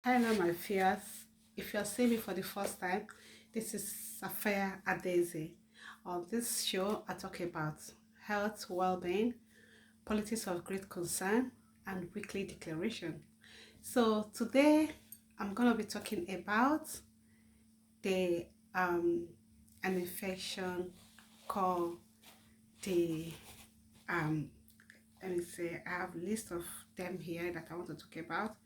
Hello, my fears. If you're seeing me for the first time, this is Safaya Adeze. On this show, I talk about health, well-being, politics of great concern, and weekly declaration. So today, I'm gonna be talking about the an infection called the um. Let me say I have a list of them here that I want to talk about.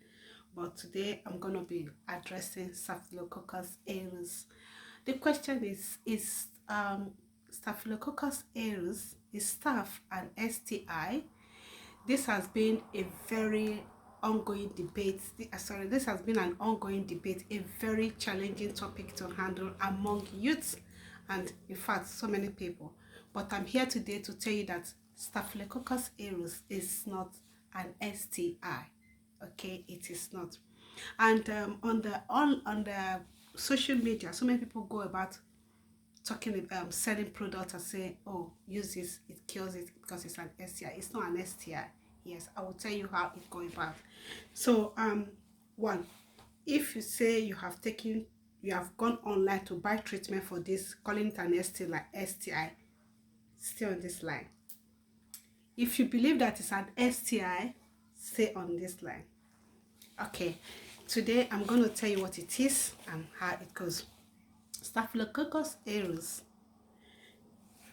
But today I'm going to be addressing Staphylococcus aureus. The question is Staphylococcus aureus is staph an STI? This has been a very ongoing debate. This has been an ongoing debate, a very challenging topic to handle among youths and in fact so many people. But I'm here today to tell you that Staphylococcus aureus is not an STI. Okay, it is not. And on the social media, so many people go about talking selling products and say, oh, use this, it kills it because it's an STI. It's not an STI. Yes, I will tell you how it goes about. So one, if you say you have gone online to buy treatment for this, calling it an STI, stay on this line. If you believe that it's an STI, stay on this line. Okay, today I'm going to tell you what it is and how it goes. Staphylococcus aureus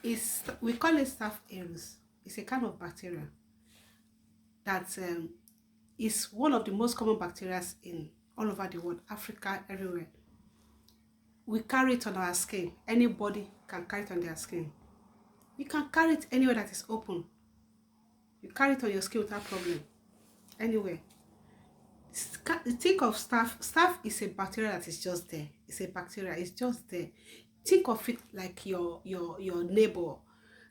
we call it staph aureus. It's a kind of bacteria that is one of the most common bacteria in all over the world, Africa, everywhere. We carry it on our skin. Anybody can carry it on their skin. You can carry it anywhere that is open. You carry it on your skin without problem. Anywhere. Think of staph. Staph is a bacteria that is just there. It's a bacteria. It's just there. Think of it like your neighbor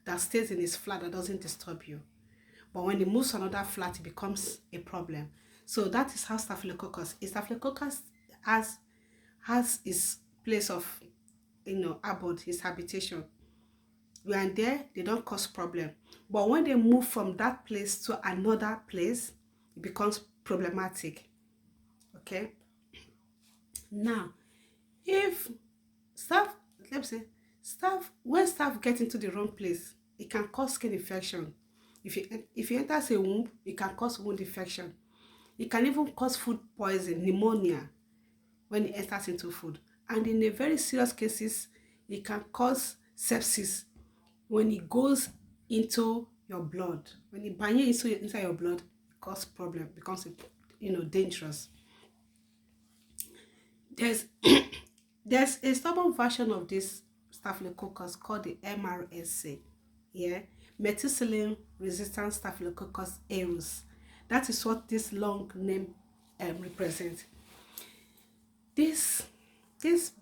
that stays in his flat that doesn't disturb you. But when it moves to another flat, it becomes a problem. So that is how Staphylococcus is. Staphylococcus has its place of abode, his habitation. When there, they don't cause problem. But when they move from that place to another place, it becomes problematic. Okay, now if staff let's say staff when staff get into the wrong place, it can cause skin infection. If you enters a womb, it can cause wound infection. It can even cause food poison, pneumonia, when it enters into food. And in a very serious cases, it can cause sepsis when it goes into your blood. When it bangs inside your blood, it causes problem, becomes dangerous. There's there's a stubborn version of this staphylococcus called the MRSA. Yeah, methicillin resistant staphylococcus aureus. That is what this long name represents. This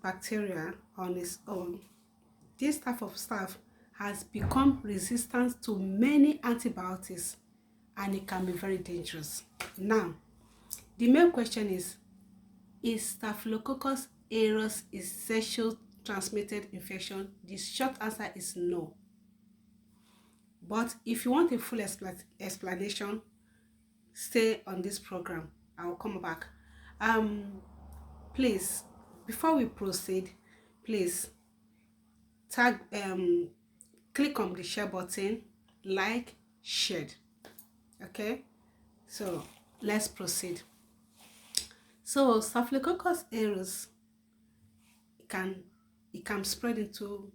bacteria on its own, this type of staph has become resistant to many antibiotics, and it can be very dangerous. Now, the main question is Staphylococcus aureus is sexual transmitted infection? The short answer is no. But if you want a full explanation, stay on this program. I will come back. Please, before we proceed, please click on the share button, like, share. Okay, so let's proceed. So Staphylococcus aureus it can spread into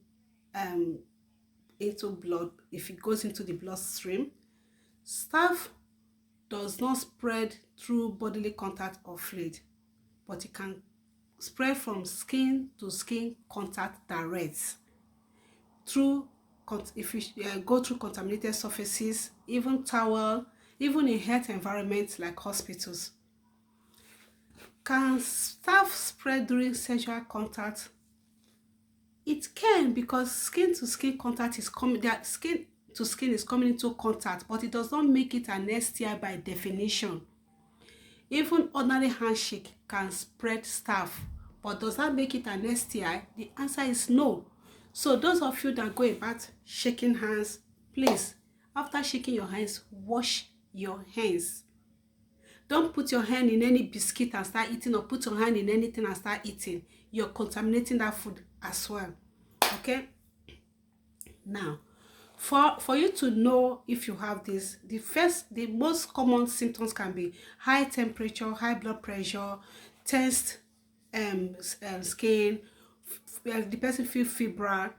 blood if it goes into the bloodstream. Staph does not spread through bodily contact or fluid, but it can spread from skin to skin contact direct through if you go through contaminated surfaces, even towel, even in health environments like hospitals. Can staph spread during sexual contact? It can, because skin to skin contact is coming. That skin to skin is coming into contact, but it does not make it an STI by definition. Even ordinary handshake can spread staph, but does that make it an STI? The answer is no. So those of you that go about shaking hands, please, after shaking your hands, wash your hands. Don't put your hand in any biscuit and start eating, or put your hand in anything and start eating. You're contaminating that food as well. Okay? Now, for you to know if you have this, the most common symptoms can be high temperature, high blood pressure, tensed skin, the person feel febrile.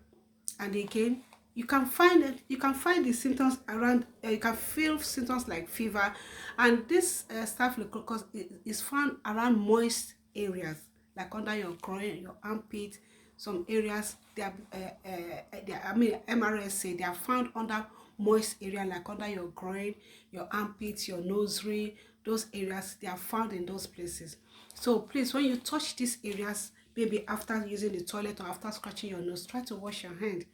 And again, you can find the symptoms around, you can feel symptoms like fever. And this staphylococcus is found around moist areas, like under your groin, your armpit. Some areas MRS say they are found under moist area, like under your groin, your armpits, your nosary. Those areas, they are found in those places. So please, when you touch these areas, maybe after using the toilet or after scratching your nose, try to wash your hand.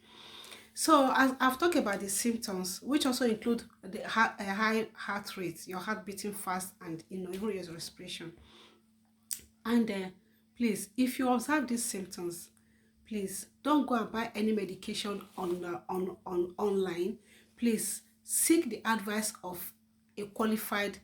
So as I've talked about the symptoms, which also include the high heart rate, your heart beating fast, and even your respiration. And please, if you observe these symptoms, please don't go and buy any medication on online. Please seek the advice of a qualified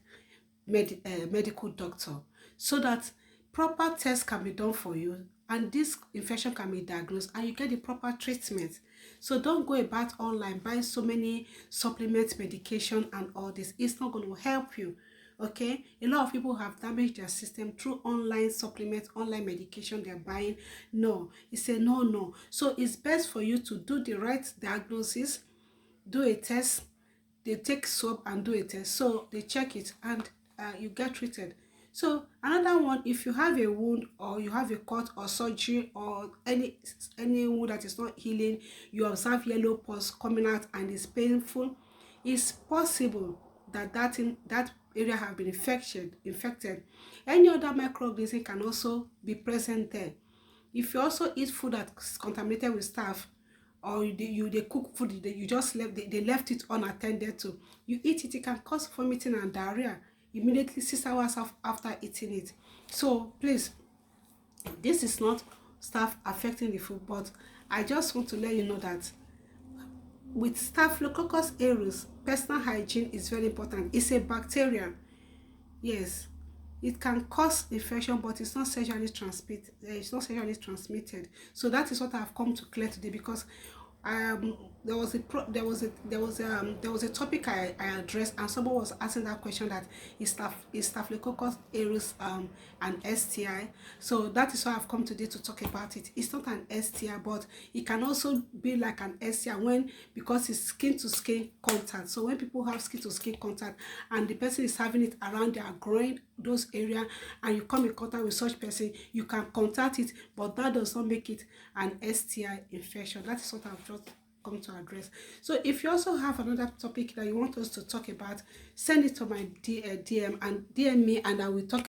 medical doctor, so that proper tests can be done for you and this infection can be diagnosed and you get the proper treatment. So don't go about online buying so many supplement medication and all this. It's not going to help you. Okay, a lot of people have damaged their system through online supplements, online medication they're buying. No, it's a no. So it's best for you to do the right diagnosis, do a test. They take swab and do a test, so they check it and you get treated. So another one, if you have a wound or you have a cut or surgery or any wound that is not healing, you observe yellow pus coming out and it's painful, it's possible that that area have been infected. Any other microorganism can also be present there. If you also eat food that's contaminated with staph, or they cook food, you just left, they left it unattended to, you eat it, it can cause vomiting and diarrhea immediately 6 hours after eating it. So please, this is not staph affecting the food, but I just want to let you know that with Staphylococcus aureus, personal hygiene is very important. It's a bacteria. Yes, it can cause infection, but it's not sexually transmitted. So that is what I've come to clear today, because there was a topic I addressed, and someone was asking that question, that is Staphylococcus aureus an STI. So that is why I've come today to talk about it. It's not an STI, but it can also be like an STI because it's skin to skin contact. So when people have skin to skin contact and the person is having it around their groin, those area, and you come in contact with such person, you can contact it, but that does not make it an STI infection. That is what I've just come to address. So if you also have another topic that you want us to talk about, send it to my DM and DM me, and I will talk